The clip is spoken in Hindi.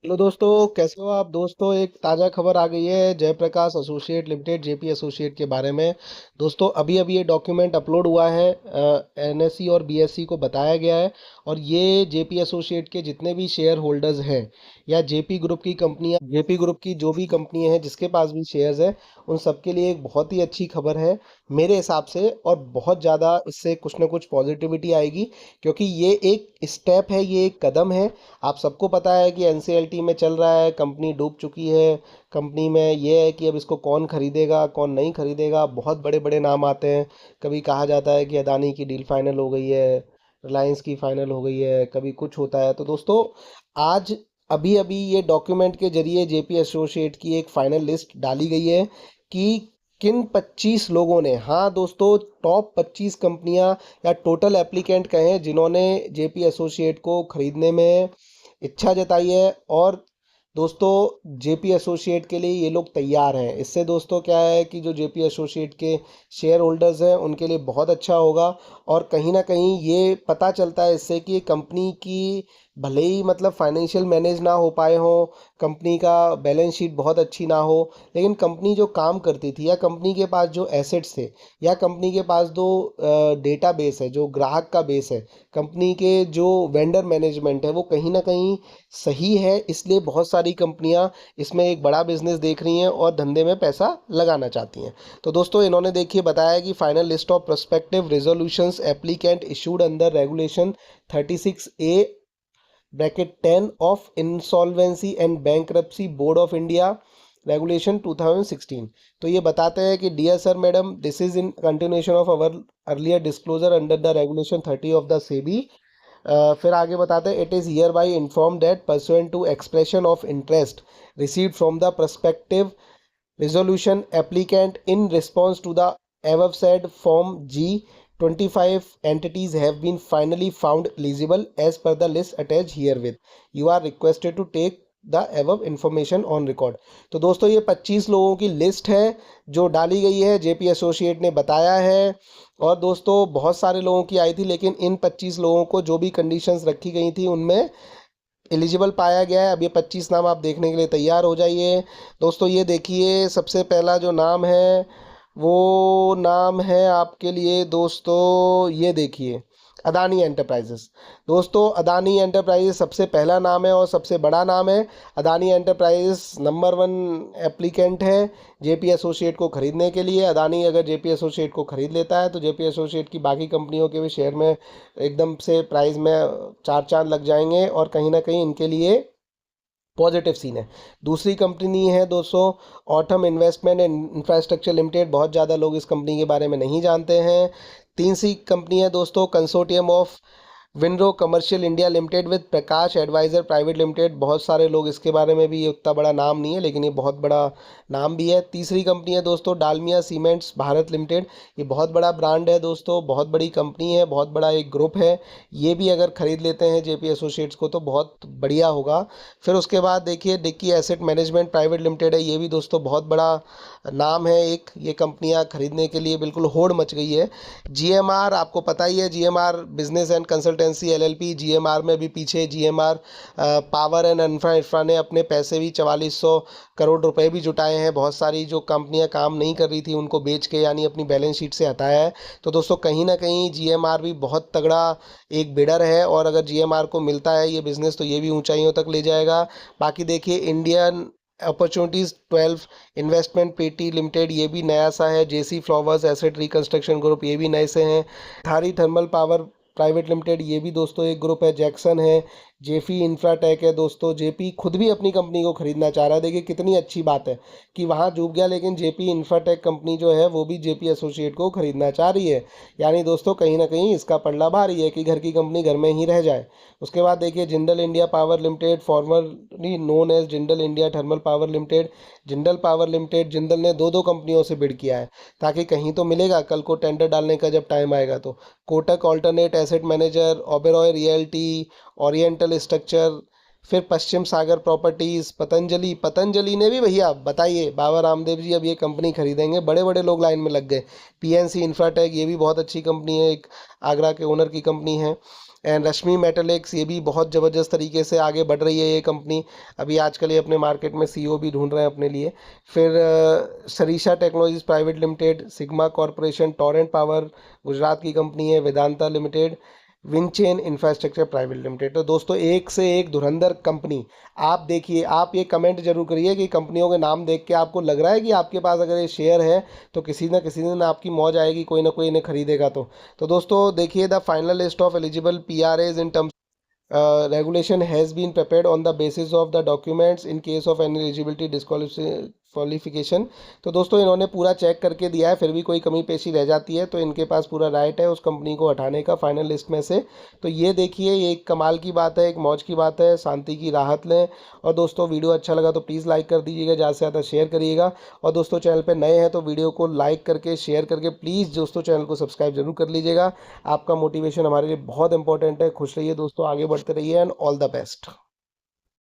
हेलो दोस्तों, कैसे हो आप? दोस्तों, एक ताज़ा खबर आ गई है Jaiprakash associate limited JP associate के बारे में। दोस्तों, अभी अभी ये डॉक्यूमेंट अपलोड हुआ है। एनएसई और बीएसई को बताया गया है। और ये जेपी एसोसिएट के जितने भी शेयर होल्डर्स हैं या जेपी ग्रुप की कंपनियां, जेपी ग्रुप की जो भी कंपनियां हैं जिसके पास भी शेयर्स हैं, उन सबके लिए एक बहुत ही अच्छी खबर है मेरे हिसाब से। और बहुत ज़्यादा इससे कुछ ना कुछ पॉजिटिविटी आएगी, क्योंकि ये एक स्टेप है, ये एक कदम है। आप सबको पता है कि एनसीएलटी में चल रहा है, कंपनी डूब चुकी है। कंपनी में ये है कि अब इसको कौन खरीदेगा कौन नहीं खरीदेगा, बहुत बड़े बड़े नाम आते हैं। कभी कहा जाता है कि अदानी की डील फाइनल हो गई है, रिलायंस की फाइनल हो गई है, कभी कुछ होता है। तो दोस्तों, आज अभी अभी ये डॉक्यूमेंट के जरिए जेपी एसोसिएट की एक फाइनल लिस्ट डाली गई है कि किन 25 लोगों ने, हाँ दोस्तों, टॉप 25 कंपनियां या टोटल एप्लीकेंट कहें जिन्होंने जेपी एसोसिएट को खरीदने में इच्छा जताई है। और दोस्तों, जेपी एसोसिएट के लिए ये लोग तैयार हैं। इससे दोस्तों क्या है कि जो जेपी एसोसिएट के शेयर होल्डर्स हैं उनके लिए बहुत अच्छा होगा। और कहीं ना कहीं ये पता चलता है इससे कि कंपनी की भले ही मतलब फाइनेंशियल मैनेज ना हो पाए हों, कंपनी का बैलेंस शीट बहुत अच्छी ना हो, लेकिन कंपनी जो काम करती थी या कंपनी के पास जो एसेट्स थे या कंपनी के पास जो डेटा बेस है, जो ग्राहक का बेस है, कंपनी के जो वेंडर मैनेजमेंट है, वो कहीं ना कहीं सही है। इसलिए बहुत सारी कंपनियां इसमें एक बड़ा बिजनेस देख रही हैं और धंधे में पैसा लगाना चाहती हैं। तो दोस्तों, इन्होंने देखिए बताया कि final list of prospective resolutions applicant issued under regulation 36A bracket 10 of insolvency and bankruptcy board of India regulation 2016। तो ये बताते हैं कि dear sir madam, this is in continuation of our earlier disclosure under the regulation 30 of the SEBI. फिर आगे बताते हैं, it is hereby inform that pursuant to expression of interest received from the prospective resolution applicant in response to the above said form G, 25 entities have been finally found eligible as per the list attached herewith. You are requested to take the above information on record. तो दोस्तों, ये 25 लोगों की लिस्ट है जो डाली गई है, जेपी एसोसिएट ने बताया है। और दोस्तों, बहुत सारे लोगों की आई थी, लेकिन इन 25 लोगों को जो भी कंडीशंस रखी गई थी उनमें एलिजिबल पाया गया है। अब ये 25 नाम आप देखने के लिए तैयार हो जाइए। दोस्तों, ये देखिए, सबसे पहला जो नाम है वो नाम है आपके लिए दोस्तों, ये देखिए, अदानी एंटरप्राइजेस। दोस्तों, अदानी एंटरप्राइजेस सबसे पहला नाम है और सबसे बड़ा नाम है। अदानी एंटरप्राइजेस नंबर 1 एप्लीकेंट है जेपी एसोसिएट को खरीदने के लिए। अदानी अगर जेपी एसोसिएट को खरीद लेता है तो जेपी एसोसिएट की बाकी कंपनियों के भी शेयर में एकदम से प्राइस में चार चांद लग जाएंगे और कहीं ना कहीं इनके लिए पॉजिटिव सीन है। दूसरी कंपनी है दोस्तों, autumn investment and infrastructure limited. बहुत ज़्यादा लोग इस कंपनी के बारे में नहीं जानते हैं। तीसरी कंपनी है दोस्तों, कंसोर्टियम ऑफ विनरो commercial India limited with Prakash advisor private limited. बहुत सारे लोग इसके बारे में भी, ये उतना बड़ा नाम नहीं है लेकिन ये बहुत बड़ा नाम भी है। तीसरी कंपनी है दोस्तों, डालमिया सीमेंट्स भारत लिमिटेड। ये बहुत बड़ा ब्रांड है दोस्तों, बहुत बड़ी कंपनी है, बहुत बड़ा एक ग्रुप है। ये भी अगर खरीद लेते हैं जेपी एसोसिएट्स को तो बहुत बढ़िया होगा। फिर उसके बाद देखिए, Dicky asset management private limited है। ये भी दोस्तों बहुत बड़ा नाम है एक। ये कंपनियां खरीदने के लिए बिल्कुल होड़ मच गई है। जीएमआर, आपको पता ही है, GMR business and consultancy LLP. GMR में भी पीछे जीएमआर पावर एंड इंफ्रा ने अपने पैसे भी 4400 करोड़ रुपए भी जुटाए हैं। बहुत सारी जो कंपनियां काम नहीं कर रही थी उनको बेच के, यानी अपनी बैलेंस शीट से हटाया है। तो दोस्तों, कहीं ना कहीं जीएमआर भी बहुत तगड़ा एक बिडर है और अगर जीएमआर को मिलता है ये बिज़नेस तो ये भी ऊंचाइयों तक ले जाएगा। बाकी देखिए, इंडियन अपॉर्चुनिटीज़ 12 इन्वेस्टमेंट पेटी लिमिटेड, ये भी नया सा है। जेसी फ्लावर्स एसेट रिकंस्ट्रक्शन ग्रुप, ये भी नए से हैं। थारी थर्मल पावर प्राइवेट लिमिटेड, ये भी दोस्तों एक ग्रुप है। जैक्सन है। जेपी इंफ्राटेक है दोस्तों। जेपी खुद भी अपनी कंपनी को खरीदना चाह रहा है। देखिए कितनी अच्छी बात है कि वहाँ डूब गया लेकिन जेपी इंफ्राटेक कंपनी जो है वो भी जेपी एसोसिएट को खरीदना चाह रही है। यानी दोस्तों, कहीं ना कहीं इसका पल्ला भारी है कि घर की कंपनी घर में ही रह जाए। उसके बाद देखिए, Jindal India power limited, formerly known as Jindal India thermal power limited. Jindal power limited, Jindal ने दो दो कंपनियों से बिड किया है ताकि कहीं तो मिलेगा कल को टेंडर डालने का जब टाइम आएगा तो। Kotak alternate asset manager, Oberoi realty, oriental structure. फिर पश्चिम सागर प्रॉपर्टीज़, पतंजलि। पतंजलि ने भी, भैया बताइए, बाबा रामदेव जी अब ये कंपनी खरीदेंगे, बड़े बड़े लोग लाइन में लग गए। पीएनसी इंफ्राटेक, ये भी बहुत अच्छी कंपनी है, एक आगरा के ओनर की कंपनी है। एंड रश्मि मेटलिक्स, ये भी बहुत ज़बरदस्त तरीके से आगे बढ़ रही है ये कंपनी। अभी आजकल ये अपने मार्केट में सीईओ भी ढूंढ रहे हैं अपने लिए। फिर सरीशा technologies private limited, Sigma corporation, Torrent power Gujarat की कंपनी है, वेदांता लिमिटेड, विंचेन इंफ्रास्ट्रक्चर प्राइवेट लिमिटेड। तो दोस्तों एक से एक धुरंधर कंपनी। आप देखिए, आप ये कमेंट जरूर करिए कि कंपनियों के नाम देख के आपको लग रहा है कि आपके पास अगर ये शेयर है तो किसी ना किसी दिन आपकी मौज आएगी, कोई ना कोई इन्हें खरीदेगा। तो दोस्तों देखिए, the final list of eligible PRAs in terms regulation has been prepared on the basis of the documents in case of any eligibility disqualification। तो दोस्तों इन्होंने पूरा चेक करके दिया है, फिर भी कोई कमी पेशी रह जाती है तो इनके पास पूरा राइट है उस कंपनी को हटाने का फाइनल लिस्ट में से। तो ये देखिए, ये एक कमाल की बात है, एक मौज की बात है, शांति की राहत लें। और दोस्तों वीडियो अच्छा लगा तो प्लीज़ लाइक कर दीजिएगा, ज़्यादा से ज़्यादा शेयर करिएगा। और दोस्तों चैनल पर नए हैं तो वीडियो को लाइक करके शेयर करके प्लीज़ दोस्तों चैनल को सब्सक्राइब जरूर कर लीजिएगा। आपका मोटिवेशन हमारे लिए बहुत इंपॉर्टेंट है। खुश रहिए दोस्तों, आगे बढ़ते रहिए एंड ऑल द बेस्ट।